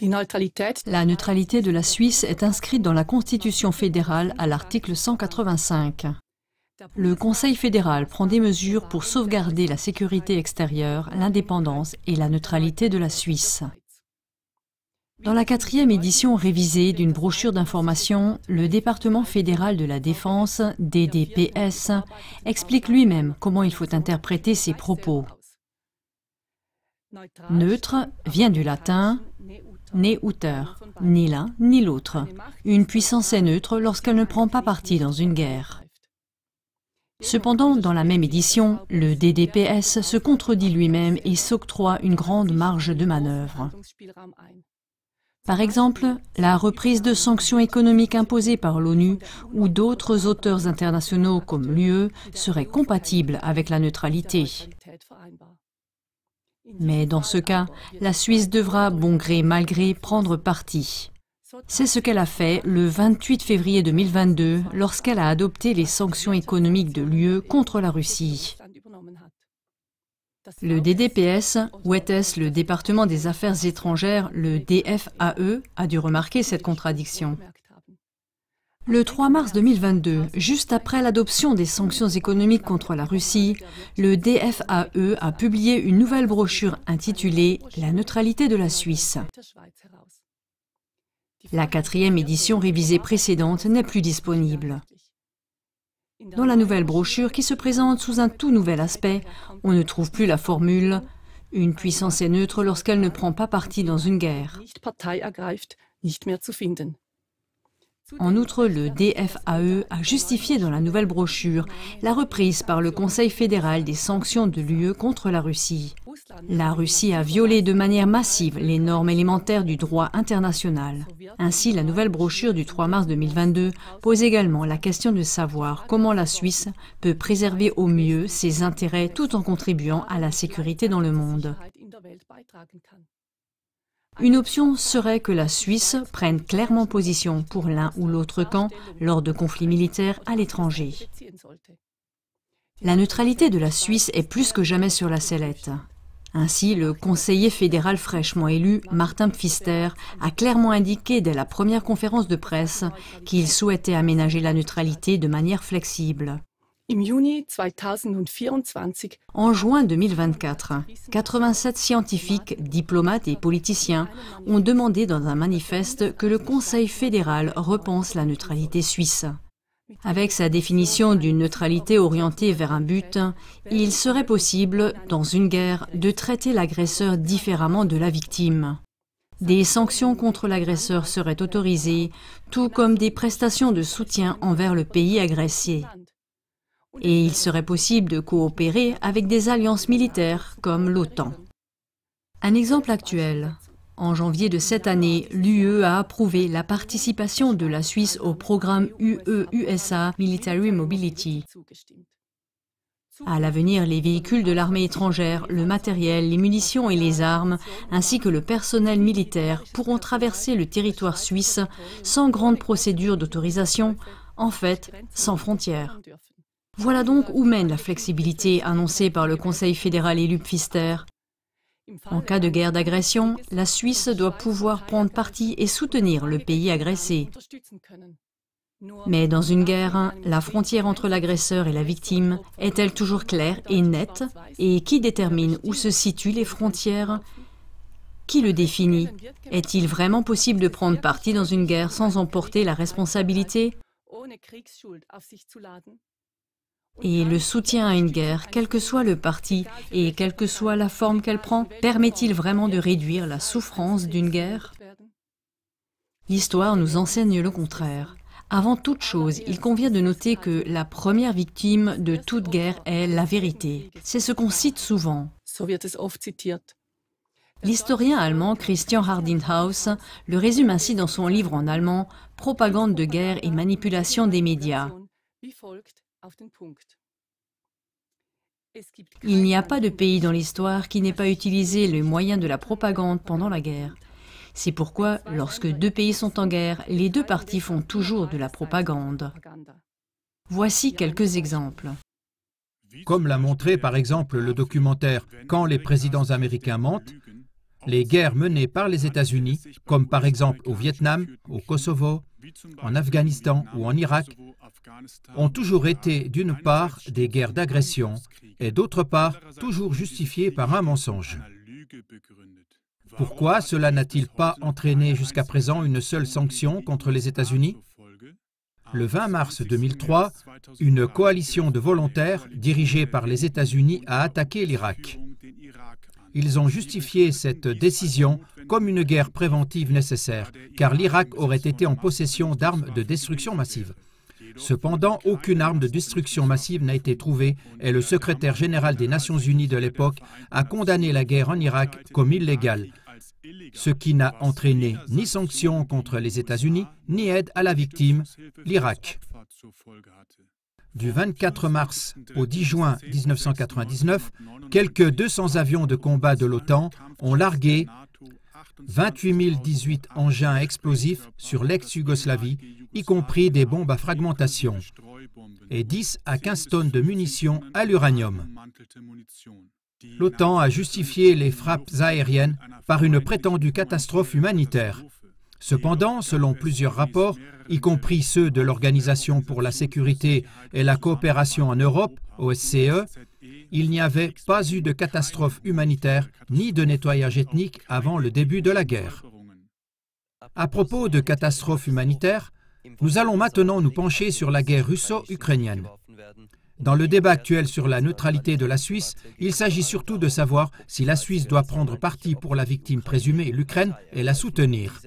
La neutralité de la Suisse est inscrite dans la Constitution fédérale à l'article 185. Le Conseil fédéral prend des mesures pour sauvegarder la sécurité extérieure, l'indépendance et la neutralité de la Suisse. Dans la 4e édition révisée d'une brochure d'information, le département fédéral de la défense, DDPS, explique lui-même comment il faut interpréter ces propos. Neutre vient du latin neuter, ni l'un ni l'autre. Une puissance est neutre lorsqu'elle ne prend pas parti dans une guerre. Cependant, dans la même édition, le DDPS se contredit lui-même et s'octroie une grande marge de manœuvre. Par exemple, la reprise de sanctions économiques imposées par l'ONU ou d'autres auteurs internationaux comme l'UE serait compatible avec la neutralité. Mais dans ce cas, la Suisse devra, bon gré mal gré, prendre parti. C'est ce qu'elle a fait le 28 février 2022 lorsqu'elle a adopté les sanctions économiques de l'UE contre la Russie. Le DDPS, ou était-ce le département des affaires étrangères, le DFAE, a dû remarquer cette contradiction. Le 3 mars 2022, juste après l'adoption des sanctions économiques contre la Russie, le DFAE a publié une nouvelle brochure intitulée « La neutralité de la Suisse ». La 4e édition révisée précédente n'est plus disponible. Dans la nouvelle brochure, qui se présente sous un tout nouvel aspect, on ne trouve plus la formule « Une puissance est neutre lorsqu'elle ne prend pas parti dans une guerre ». En outre, le DFAE a justifié dans la nouvelle brochure la reprise par le Conseil fédéral des sanctions de l'UE contre la Russie. La Russie a violé de manière massive les normes élémentaires du droit international. Ainsi, la nouvelle brochure du 3 mars 2022 pose également la question de savoir comment la Suisse peut préserver au mieux ses intérêts tout en contribuant à la sécurité dans le monde. Une option serait que la Suisse prenne clairement position pour l'un ou l'autre camp lors de conflits militaires à l'étranger. La neutralité de la Suisse est plus que jamais sur la sellette. Ainsi, le conseiller fédéral fraîchement élu, Martin Pfister, a clairement indiqué dès la première conférence de presse qu'il souhaitait aménager la neutralité de manière flexible. En juin 2024, 87 scientifiques, diplomates et politiciens ont demandé dans un manifeste que le Conseil fédéral repense la neutralité suisse. Avec sa définition d'une neutralité orientée vers un but, il serait possible, dans une guerre, de traiter l'agresseur différemment de la victime. Des sanctions contre l'agresseur seraient autorisées, tout comme des prestations de soutien envers le pays agressé. Et il serait possible de coopérer avec des alliances militaires comme l'OTAN. Un exemple actuel. En janvier de cette année, l'UE a approuvé la participation de la Suisse au programme UE-USA Military Mobility. À l'avenir, les véhicules de l'armée étrangère, le matériel, les munitions et les armes, ainsi que le personnel militaire pourront traverser le territoire suisse sans grande procédure d'autorisation, en fait, sans frontières. Voilà donc où mène la flexibilité annoncée par le Conseil fédéral élu Pfister. En cas de guerre d'agression, la Suisse doit pouvoir prendre parti et soutenir le pays agressé. Mais dans une guerre, la frontière entre l'agresseur et la victime est-elle toujours claire et nette? Et qui détermine où se situent les frontières? Qui le définit? Est-il vraiment possible de prendre parti dans une guerre sans en porter la responsabilité? Et le soutien à une guerre, quel que soit le parti et quelle que soit la forme qu'elle prend, permet-il vraiment de réduire la souffrance d'une guerre? L'histoire nous enseigne le contraire. Avant toute chose, il convient de noter que la première victime de toute guerre est la vérité. C'est ce qu'on cite souvent. L'historien allemand Christian Hardinghaus le résume ainsi dans son livre en allemand « Propagande de guerre et manipulation des médias ». Il n'y a pas de pays dans l'histoire qui n'ait pas utilisé les moyens de la propagande pendant la guerre. C'est pourquoi, lorsque deux pays sont en guerre, les deux parties font toujours de la propagande. Voici quelques exemples. Comme l'a montré par exemple le documentaire « Quand les présidents américains mentent », les guerres menées par les États-Unis, comme par exemple au Vietnam, au Kosovo, en Afghanistan ou en Irak, ont toujours été d'une part des guerres d'agression et d'autre part toujours justifiées par un mensonge. Pourquoi cela n'a-t-il pas entraîné jusqu'à présent une seule sanction contre les États-Unis? Le 20 mars 2003, une coalition de volontaires dirigée par les États-Unis a attaqué l'Irak. Ils ont justifié cette décision comme une guerre préventive nécessaire, car l'Irak aurait été en possession d'armes de destruction massive. Cependant, aucune arme de destruction massive n'a été trouvée et le secrétaire général des Nations Unies de l'époque a condamné la guerre en Irak comme illégale, ce qui n'a entraîné ni sanctions contre les États-Unis, ni aide à la victime, l'Irak. Du 24 mars au 10 juin 1999, quelques 200 avions de combat de l'OTAN ont largué 28 018 engins explosifs sur l'ex-Yougoslavie, y compris des bombes à fragmentation, et 10 à 15 tonnes de munitions à l'uranium. L'OTAN a justifié les frappes aériennes par une prétendue catastrophe humanitaire. Cependant, selon plusieurs rapports, y compris ceux de l'Organisation pour la sécurité et la coopération en Europe, OSCE, il n'y avait pas eu de catastrophe humanitaire ni de nettoyage ethnique avant le début de la guerre. À propos de catastrophes humanitaires, nous allons maintenant nous pencher sur la guerre russo-ukrainienne. Dans le débat actuel sur la neutralité de la Suisse, il s'agit surtout de savoir si la Suisse doit prendre parti pour la victime présumée, l'Ukraine, et la soutenir.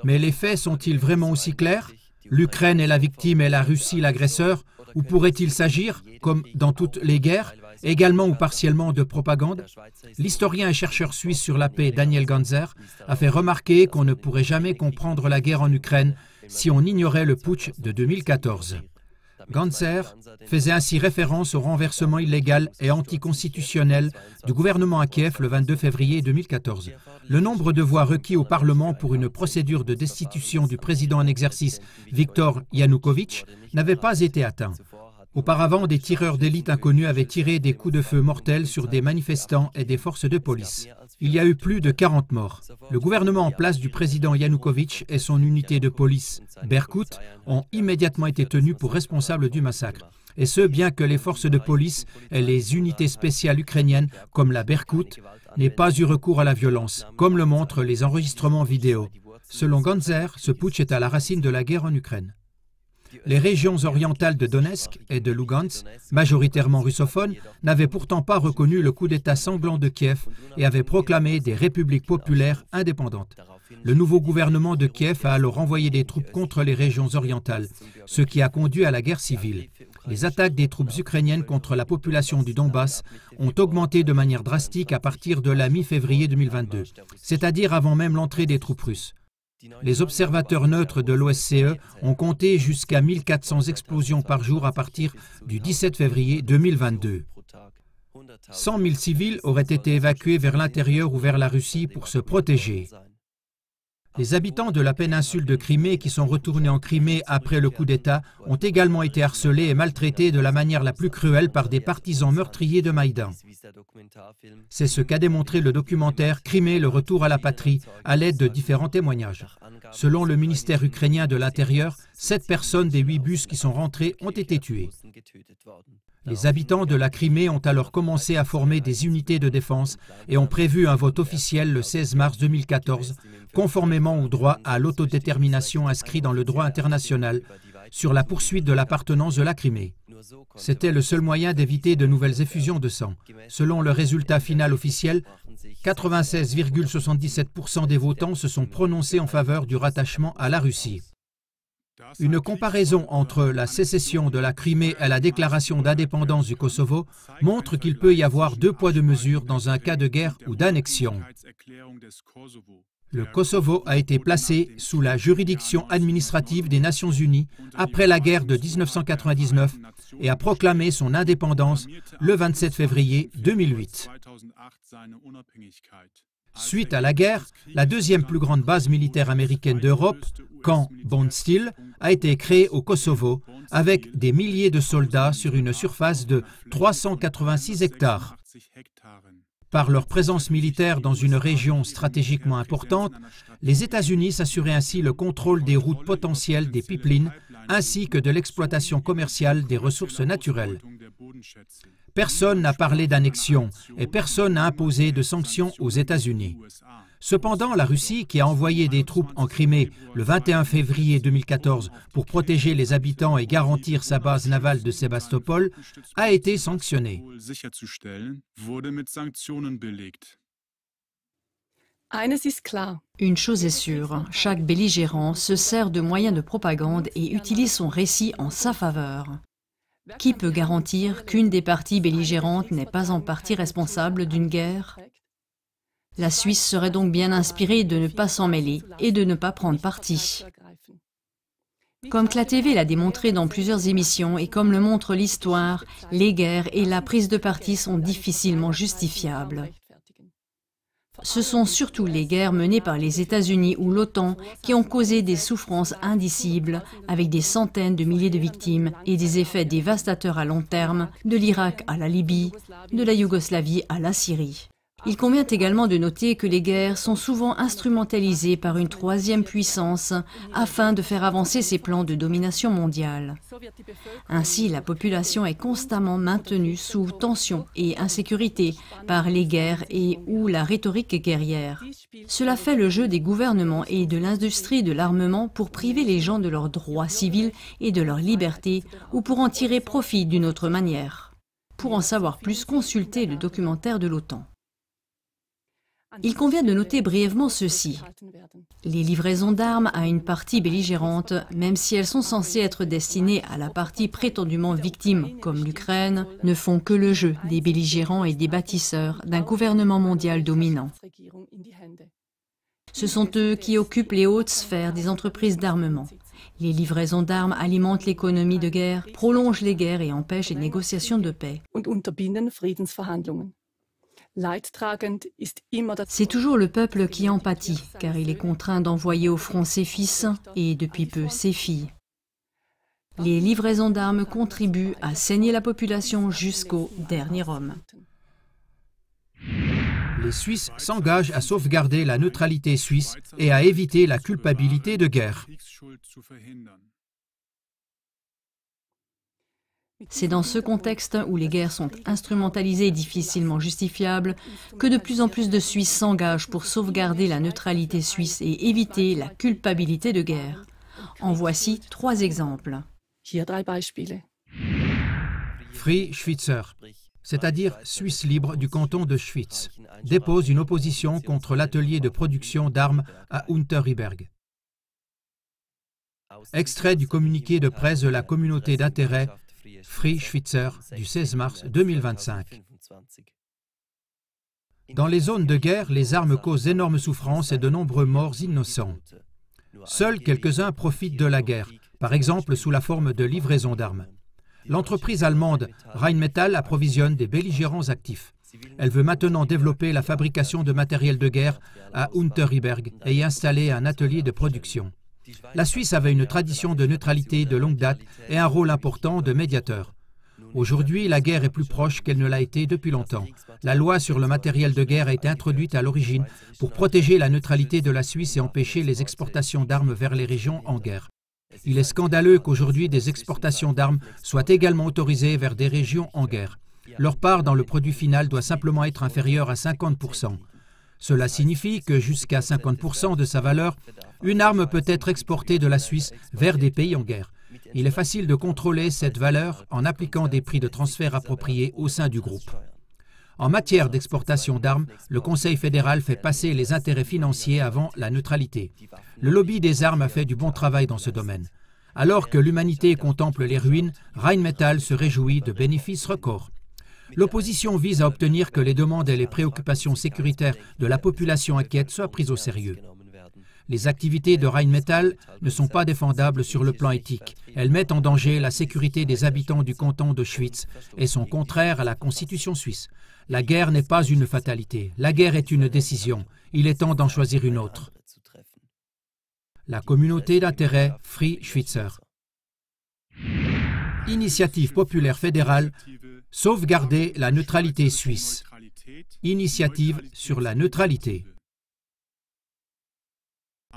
Mais les faits sont-ils vraiment aussi clairs? L'Ukraine est la victime et la Russie l'agresseur? Ou pourrait-il s'agir, comme dans toutes les guerres, également ou partiellement de propagande? L'historien et chercheur suisse sur la paix Daniel Ganzer a fait remarquer qu'on ne pourrait jamais comprendre la guerre en Ukraine si on ignorait le putsch de 2014. Ganzer faisait ainsi référence au renversement illégal et anticonstitutionnel du gouvernement à Kiev le 22 février 2014. Le nombre de voix requis au Parlement pour une procédure de destitution du président en exercice, Viktor Yanukovych, n'avait pas été atteint. Auparavant, des tireurs d'élite inconnus avaient tiré des coups de feu mortels sur des manifestants et des forces de police. Il y a eu plus de 40 morts. Le gouvernement en place du président Yanukovych et son unité de police, Berkut, ont immédiatement été tenus pour responsables du massacre. Et ce, bien que les forces de police et les unités spéciales ukrainiennes, comme la Berkut, n'aient pas eu recours à la violence, comme le montrent les enregistrements vidéo. Selon Ganzer, ce putsch est à la racine de la guerre en Ukraine. Les régions orientales de Donetsk et de Lugansk, majoritairement russophones, n'avaient pourtant pas reconnu le coup d'État sanglant de Kiev et avaient proclamé des républiques populaires indépendantes. Le nouveau gouvernement de Kiev a alors envoyé des troupes contre les régions orientales, ce qui a conduit à la guerre civile. Les attaques des troupes ukrainiennes contre la population du Donbass ont augmenté de manière drastique à partir de la mi-février 2022, c'est-à-dire avant même l'entrée des troupes russes. Les observateurs neutres de l'OSCE ont compté jusqu'à 1400 explosions par jour à partir du 17 février 2022. 100 000 civils auraient été évacués vers l'intérieur ou vers la Russie pour se protéger. Les habitants de la péninsule de Crimée qui sont retournés en Crimée après le coup d'État ont également été harcelés et maltraités de la manière la plus cruelle par des partisans meurtriers de Maïdan. C'est ce qu'a démontré le documentaire « Crimée, le retour à la patrie » à l'aide de différents témoignages. Selon le ministère ukrainien de l'Intérieur, 7 personnes des 8 bus qui sont rentrés ont été tuées. Les habitants de la Crimée ont alors commencé à former des unités de défense et ont prévu un vote officiel le 16 mars 2014, conformément au droit à l'autodétermination inscrit dans le droit international, sur la poursuite de l'appartenance de la Crimée. C'était le seul moyen d'éviter de nouvelles effusions de sang. Selon le résultat final officiel, 96,77% des votants se sont prononcés en faveur du rattachement à la Russie. Une comparaison entre la sécession de la Crimée et la déclaration d'indépendance du Kosovo montre qu'il peut y avoir 2 poids 2 mesures dans un cas de guerre ou d'annexion. Le Kosovo a été placé sous la juridiction administrative des Nations Unies après la guerre de 1999 et a proclamé son indépendance le 27 février 2008. Suite à la guerre, la 2e plus grande base militaire américaine d'Europe, Camp Bondsteel, a été créée au Kosovo avec des milliers de soldats sur une surface de 386 hectares. Par leur présence militaire dans une région stratégiquement importante, les États-Unis s'assuraient ainsi le contrôle des routes potentielles des pipelines ainsi que de l'exploitation commerciale des ressources naturelles. Personne n'a parlé d'annexion et personne n'a imposé de sanctions aux États-Unis. Cependant, la Russie, qui a envoyé des troupes en Crimée le 21 février 2014 pour protéger les habitants et garantir sa base navale de Sébastopol, a été sanctionnée. Une chose est sûre, chaque belligérant se sert de moyens de propagande et utilise son récit en sa faveur. Qui peut garantir qu'une des parties belligérantes n'est pas en partie responsable d'une guerre? La Suisse serait donc bien inspirée de ne pas s'en mêler et de ne pas prendre parti. Comme CLA-TV l'a démontré dans plusieurs émissions et comme le montre l'histoire, les guerres et la prise de parti sont difficilement justifiables. Ce sont surtout les guerres menées par les États-Unis ou l'OTAN qui ont causé des souffrances indicibles avec des centaines de milliers de victimes et des effets dévastateurs à long terme, de l'Irak à la Libye, de la Yougoslavie à la Syrie. Il convient également de noter que les guerres sont souvent instrumentalisées par une troisième puissance afin de faire avancer ses plans de domination mondiale. Ainsi, la population est constamment maintenue sous tension et insécurité par les guerres et ou la rhétorique guerrière. Cela fait le jeu des gouvernements et de l'industrie de l'armement pour priver les gens de leurs droits civils et de leurs libertés ou pour en tirer profit d'une autre manière. Pour en savoir plus, consultez le documentaire de l'OTAN. Il convient de noter brièvement ceci. Les livraisons d'armes à une partie belligérante, même si elles sont censées être destinées à la partie prétendument victime, comme l'Ukraine, ne font que le jeu des belligérants et des bâtisseurs d'un gouvernement mondial dominant. Ce sont eux qui occupent les hautes sphères des entreprises d'armement. Les livraisons d'armes alimentent l'économie de guerre, prolongent les guerres et empêchent les négociations de paix. C'est toujours le peuple qui en pâtit, car il est contraint d'envoyer au front ses fils et, depuis peu, ses filles. Les livraisons d'armes contribuent à saigner la population jusqu'au dernier homme. Les Suisses s'engagent à sauvegarder la neutralité suisse et à éviter la culpabilité de guerre. C'est dans ce contexte où les guerres sont instrumentalisées et difficilement justifiables que de plus en plus de Suisses s'engagent pour sauvegarder la neutralité suisse et éviter la culpabilité de guerre. En voici 3 exemples. Free Schwitzer, c'est-à-dire Suisse libre du canton de Schwyz, dépose une opposition contre l'atelier de production d'armes à Unterriberg. Extrait du communiqué de presse de la communauté d'intérêt Free Schwitzer du 16 mars 2025. Dans les zones de guerre, les armes causent d'énormes souffrances et de nombreux morts innocents. Seuls quelques-uns profitent de la guerre, par exemple sous la forme de livraison d'armes. L'entreprise allemande Rheinmetall approvisionne des belligérants actifs. Elle veut maintenant développer la fabrication de matériel de guerre à Unterriberg et y installer un atelier de production. La Suisse avait une tradition de neutralité de longue date et un rôle important de médiateur. Aujourd'hui, la guerre est plus proche qu'elle ne l'a été depuis longtemps. La loi sur le matériel de guerre a été introduite à l'origine pour protéger la neutralité de la Suisse et empêcher les exportations d'armes vers les régions en guerre. Il est scandaleux qu'aujourd'hui des exportations d'armes soient également autorisées vers des régions en guerre. Leur part dans le produit final doit simplement être inférieure à 50%. Cela signifie que jusqu'à 50% de sa valeur, une arme peut être exportée de la Suisse vers des pays en guerre. Il est facile de contrôler cette valeur en appliquant des prix de transfert appropriés au sein du groupe. En matière d'exportation d'armes, le Conseil fédéral fait passer les intérêts financiers avant la neutralité. Le lobby des armes a fait du bon travail dans ce domaine. Alors que l'humanité contemple les ruines, Rheinmetall se réjouit de bénéfices records. L'opposition vise à obtenir que les demandes et les préoccupations sécuritaires de la population inquiète soient prises au sérieux. Les activités de Rheinmetall ne sont pas défendables sur le plan éthique. Elles mettent en danger la sécurité des habitants du canton de Schwyz et sont contraires à la Constitution suisse. La guerre n'est pas une fatalité. La guerre est une décision. Il est temps d'en choisir une autre. La communauté d'intérêt Free Schwitzer. Initiative populaire fédérale, sauvegarder la neutralité suisse. Initiative sur la neutralité.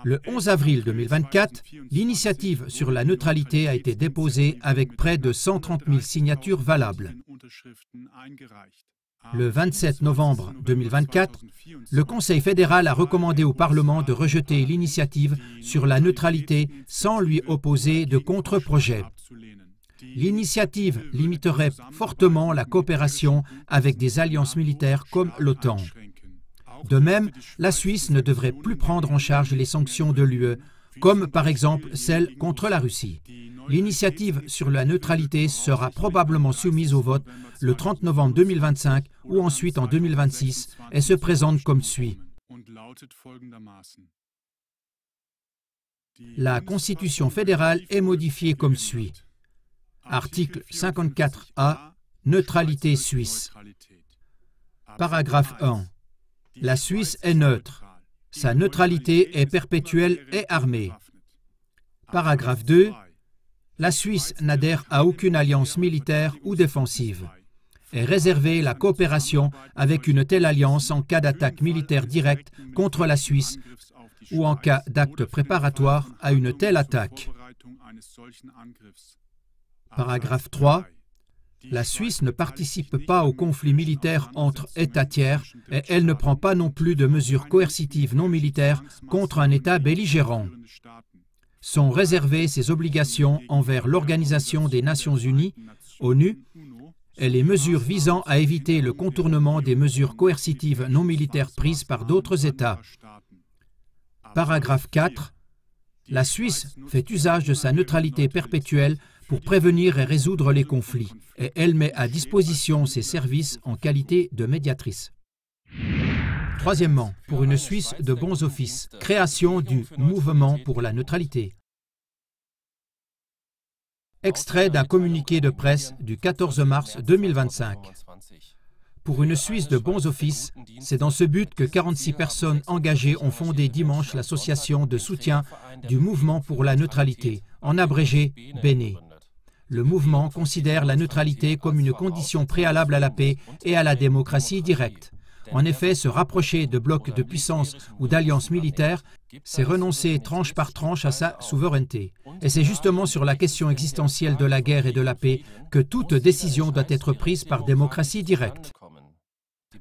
Le 11 avril 2024, l'initiative sur la neutralité a été déposée avec près de 130 000 signatures valables. Le 27 novembre 2024, le Conseil fédéral a recommandé au Parlement de rejeter l'initiative sur la neutralité sans lui opposer de contre-projet. L'initiative limiterait fortement la coopération avec des alliances militaires comme l'OTAN. De même, la Suisse ne devrait plus prendre en charge les sanctions de l'UE, comme par exemple celles contre la Russie. L'initiative sur la neutralité sera probablement soumise au vote le 30 novembre 2025 ou ensuite en 2026 et se présente comme suit. La Constitution fédérale est modifiée comme suit. Article 54A, neutralité suisse. Paragraphe 1. La Suisse est neutre. Sa neutralité est perpétuelle et armée. Paragraphe 2. La Suisse n'adhère à aucune alliance militaire ou défensive. Est réservée la coopération avec une telle alliance en cas d'attaque militaire directe contre la Suisse ou en cas d'acte préparatoire à une telle attaque. Paragraphe 3. La Suisse ne participe pas au conflit militaire entre États tiers et elle ne prend pas non plus de mesures coercitives non militaires contre un État belligérant. Sont réservées ses obligations envers l'Organisation des Nations Unies, ONU, et les mesures visant à éviter le contournement des mesures coercitives non militaires prises par d'autres États. Paragraphe 4. La Suisse fait usage de sa neutralité perpétuelle pour prévenir et résoudre les conflits, et elle met à disposition ses services en qualité de médiatrice. Troisièmement, pour une Suisse de bons offices, création du Mouvement pour la neutralité. Extrait d'un communiqué de presse du 14 mars 2025. Pour une Suisse de bons offices, c'est dans ce but que 46 personnes engagées ont fondé dimanche l'association de soutien du Mouvement pour la neutralité, en abrégé BENE. Le mouvement considère la neutralité comme une condition préalable à la paix et à la démocratie directe. En effet, se rapprocher de blocs de puissance ou d'alliances militaires, c'est renoncer tranche par tranche à sa souveraineté. Et c'est justement sur la question existentielle de la guerre et de la paix que toute décision doit être prise par démocratie directe.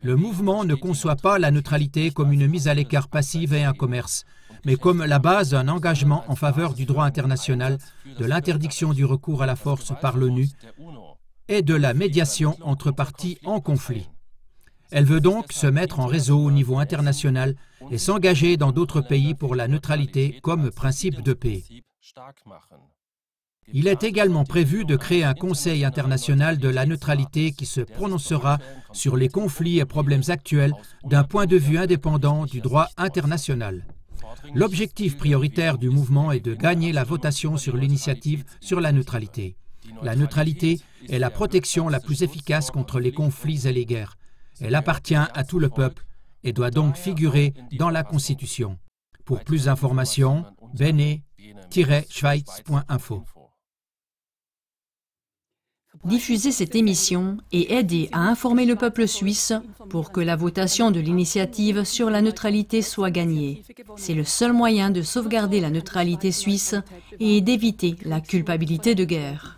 Le mouvement ne conçoit pas la neutralité comme une mise à l'écart passive et un commerce, mais comme la base d'un engagement en faveur du droit international, de l'interdiction du recours à la force par l'ONU et de la médiation entre parties en conflit. Elle veut donc se mettre en réseau au niveau international et s'engager dans d'autres pays pour la neutralité comme principe de paix. Il est également prévu de créer un Conseil international de la neutralité qui se prononcera sur les conflits et problèmes actuels d'un point de vue indépendant du droit international. L'objectif prioritaire du mouvement est de gagner la votation sur l'initiative sur la neutralité. La neutralité est la protection la plus efficace contre les conflits et les guerres. Elle appartient à tout le peuple et doit donc figurer dans la Constitution. Pour plus d'informations, bene-schweiz.info. Diffusez cette émission et aidez à informer le peuple suisse pour que la votation de l'initiative sur la neutralité soit gagnée. C'est le seul moyen de sauvegarder la neutralité suisse et d'éviter la culpabilité de guerre.